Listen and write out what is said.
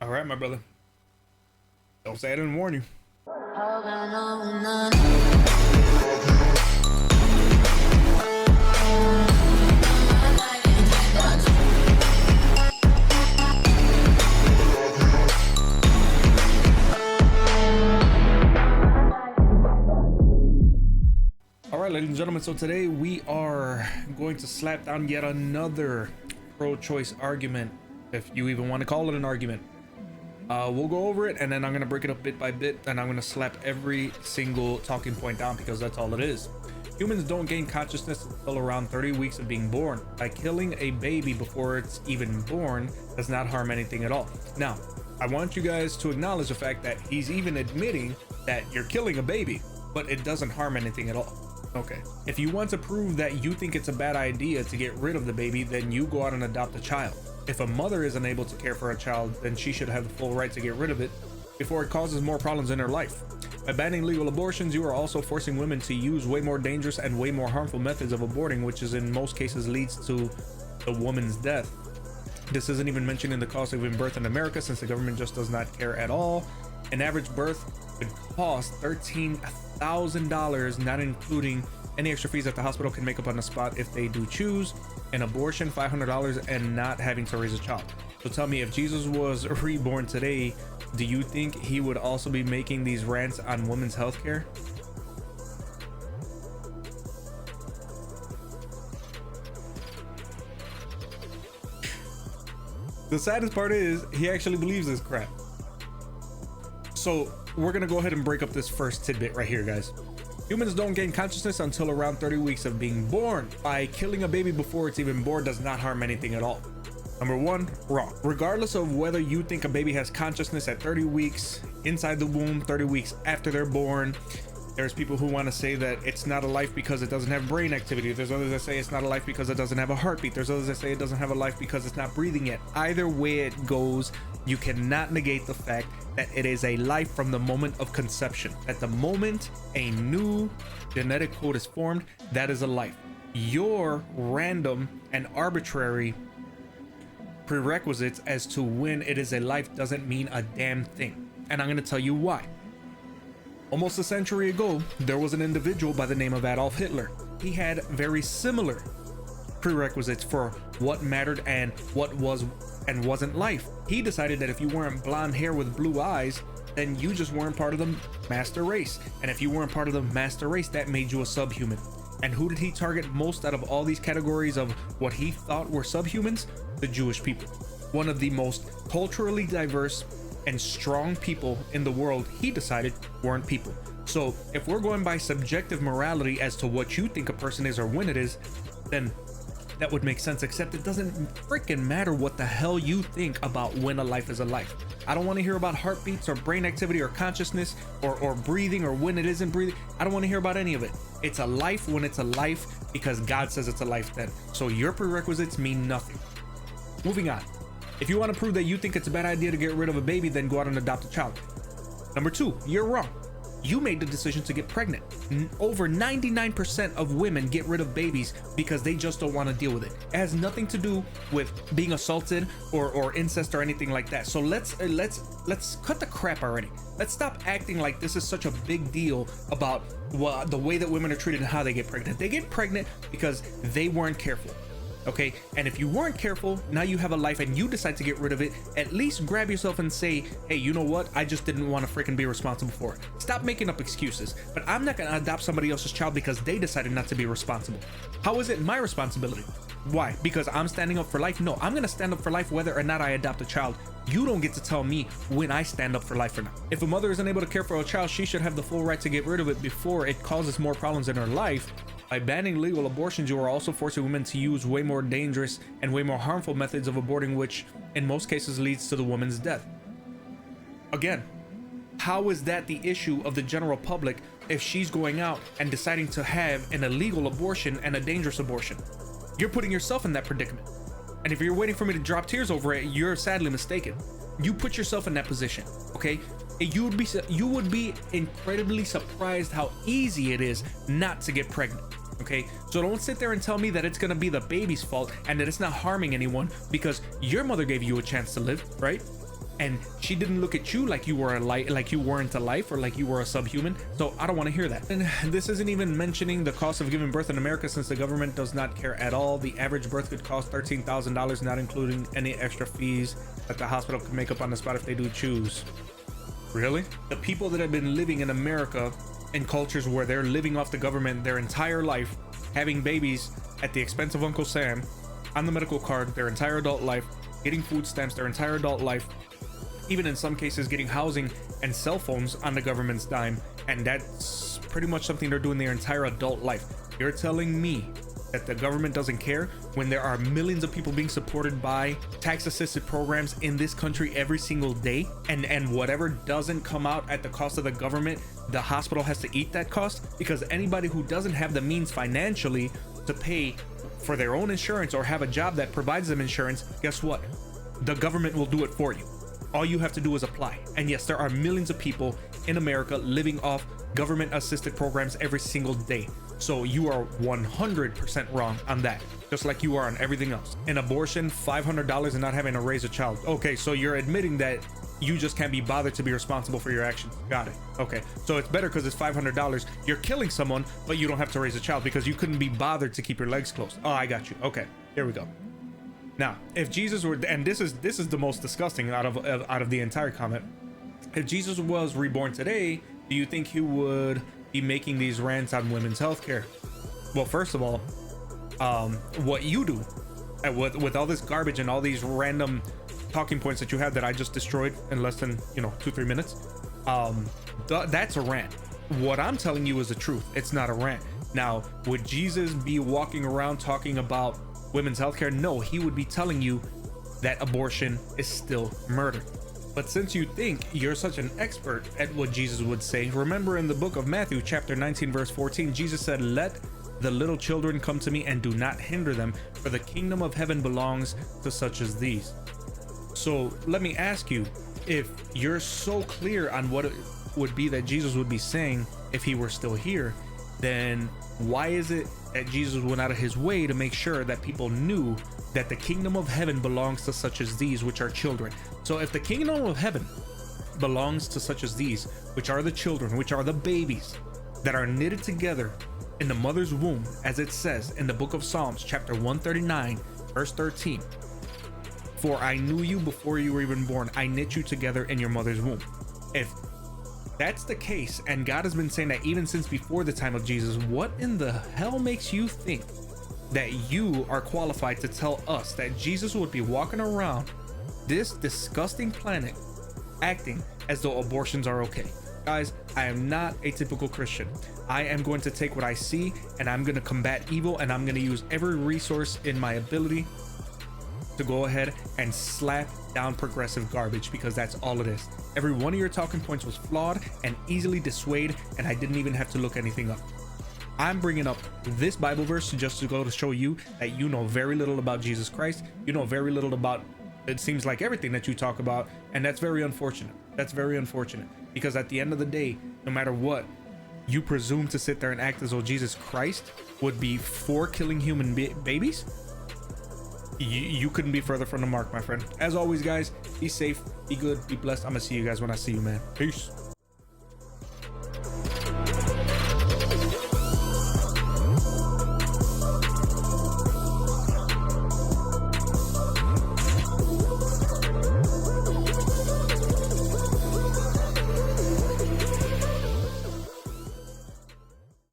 All right, my brother. Don't say I didn't warn you. All right, ladies and gentlemen, so today we are going to slap down yet another pro-choice argument, if you even want to call it an argument. We'll go over it, and then I'm going to break it up bit by bit, and I'm going to slap every single talking point down because that's all it is. Humans don't gain consciousness until around 30 weeks of being born. By killing a baby before it's even born does not harm anything at all. Now, I want you guys to acknowledge the fact that he's even admitting that you're killing a baby, but it doesn't harm anything at all. Okay, if you want to prove that you think it's a bad idea to get rid of the baby, then you go out and adopt a child. If a mother is unable to care for a child, then she should have the full right to get rid of it before it causes more problems in her life. By banning legal abortions, you are also forcing women to use way more dangerous and way more harmful methods of aborting, which is in most cases leads to the woman's death. This isn't even mentioning the cost of giving birth in America, since the government just does not care at all. An average birth would cost $13,000, not including any extra fees that the hospital can make up on the spot if they do choose. An abortion, $500, and not having to raise a child. So tell me, if Jesus was reborn today, do you think he would also be making these rants on women's health care? The saddest part is he actually believes this crap. So we're gonna go ahead and break up this first tidbit right here, guys. Humans don't gain consciousness until around 30 weeks of being born. By killing a baby before it's even born does not harm anything at all. Number one, wrong. Regardless of whether you think a baby has consciousness at 30 weeks inside the womb, 30 weeks after they're born, there's people who want to say that it's not a life because it doesn't have brain activity. There's others that say it's not a life because it doesn't have a heartbeat. There's others that say it doesn't have a life because it's not breathing yet. Either way it goes, you cannot negate the fact that it is a life from the moment of conception. At the moment a new genetic code is formed, that is a life. Your random and arbitrary prerequisites as to when it is a life doesn't mean a damn thing. And I'm going to tell you why. Almost a century ago, there was an individual by the name of Adolf Hitler. He had very similar prerequisites for what mattered and what was and wasn't life. He decided that if you weren't blonde hair with blue eyes, then you just weren't part of the master race. And if you weren't part of the master race, that made you a subhuman. And who did he target most out of all these categories of what he thought were subhumans? The Jewish people. One of the most culturally diverse and strong people in the world, he decided weren't people. So if we're going by subjective morality as to what you think a person is or when it is, then that would make sense, except it doesn't freaking matter what the hell you think about when a life is a life. I don't want to hear about heartbeats or brain activity or consciousness or breathing or when it isn't breathing. I don't want to hear about any of it. It's a life when it's a life because God says it's a life then. So your prerequisites mean nothing. Moving on. If you want to prove that you think it's a bad idea to get rid of a baby, then go out and adopt a child. Number two, you're wrong. You made the decision to get pregnant. Over 99% of women get rid of babies because they just don't want to deal with it. It has nothing to do with being assaulted or incest or anything like that. So let's cut the crap already. Let's stop acting like this is such a big deal about the way that women are treated and how they get pregnant. They get pregnant because they weren't careful. Okay, and if you weren't careful, now you have a life and you decide to get rid of it, at least grab yourself and say, hey, you know what, I just didn't want to freaking be responsible for it. Stop making up excuses. But I'm not gonna adopt somebody else's child because they decided not to be responsible. How is it my responsibility? Why? Because I'm standing up for life? No, I'm gonna stand up for life whether or not I adopt a child. You don't get to tell me when I stand up for life or not. If a mother is unable to care for a child, she should have the full right to get rid of it before it causes more problems in her life. By banning legal abortions, you are also forcing women to use way more dangerous and way more harmful methods of aborting, which in most cases leads to the woman's death. Again, how is that the issue of the general public if she's going out and deciding to have an illegal abortion and a dangerous abortion? You're putting yourself in that predicament. And if you're waiting for me to drop tears over it, you're sadly mistaken. You put yourself in that position, okay? You would be incredibly surprised how easy it is not to get pregnant. Okay, so don't sit there and tell me that it's gonna be the baby's fault and that it's not harming anyone because your mother gave you a chance to live, right? and she didn't look at you like you were like you weren't alive or like you were a subhuman. So I don't want to hear that. And this isn't even mentioning the cost of giving birth in America, since the government does not care at all. The average birth could cost $13,000, not including any extra fees that the hospital could make up on the spot if they do choose. Really? The people that have been living in America in cultures where they're living off the government their entire life, having babies at the expense of Uncle Sam, on the medical card their entire adult life, getting food stamps their entire adult life, even in some cases getting housing and cell phones on the government's dime, and that's pretty much something they're doing their entire adult life. You're telling me that the government doesn't care when there are millions of people being supported by tax assisted programs in this country every single day, and whatever doesn't come out at the cost of the government, the hospital has to eat that cost? Because anybody who doesn't have the means financially to pay for their own insurance or have a job that provides them insurance, guess what? The government will do it for you. All you have to do is apply. And yes, there are millions of people in America living off government assisted programs every single day. So you are 100% wrong on that, just like you are on everything else. An abortion, $500 and not having to raise a child. Okay, so you're admitting that you just can't be bothered to be responsible for your actions. Got it. Okay, so it's better because it's $500. You're killing someone, but you don't have to raise a child because you couldn't be bothered to keep your legs closed. Oh, I got you. Okay, here we go. Now, if Jesus were, and this is the most disgusting out of the entire comment. If Jesus was reborn today, do you think he would be making these rants on women's healthcare? Well, first of all, what you do with all this garbage and all these random talking points that you have that I just destroyed in less than 2-3 minutes, that's a rant. What I'm telling you is the truth. It's not a rant. Now, would Jesus be walking around talking about women's healthcare? No, he would be telling you that abortion is still murder. But since you think you're such an expert at what Jesus would say, remember in the book of Matthew chapter 19 verse 14, Jesus said, "Let the little children come to me and do not hinder them, for the kingdom of heaven belongs to such as these." So let me ask you, if you're so clear on what it would be that Jesus would be saying if he were still here, then why is it that Jesus went out of his way to make sure that people knew that the kingdom of heaven belongs to such as these, which are children? So if the kingdom of heaven belongs to such as these, which are the children, which are the babies that are knitted together in the mother's womb, as it says in the book of Psalms chapter 139 verse 13, "For I knew you before you were even born, I knit you together in your mother's womb." If that's the case, and God has been saying that even since before the time of Jesus, what in the hell makes you think that you are qualified to tell us that Jesus would be walking around this disgusting planet acting as though abortions are okay? Guys, I am not a typical Christian. I am going to take what I see and I'm going to combat evil, and I'm going to use every resource in my ability to go ahead and slap down progressive garbage, because that's all it is. Every one of your talking points was flawed and easily dissuade, and I didn't even have to look anything up. I'm bringing up this Bible verse just to go to show you that you know very little about Jesus Christ. You know very little about, it seems like, everything that you talk about, and that's very unfortunate. That's very unfortunate, because at the end of the day, no matter what, you presume to sit there and act as though Jesus Christ would be for killing human babies. You couldn't be further from the mark, my friend. As always, guys, be safe, be good, be blessed. I'm gonna see you guys when I see you, man. Peace.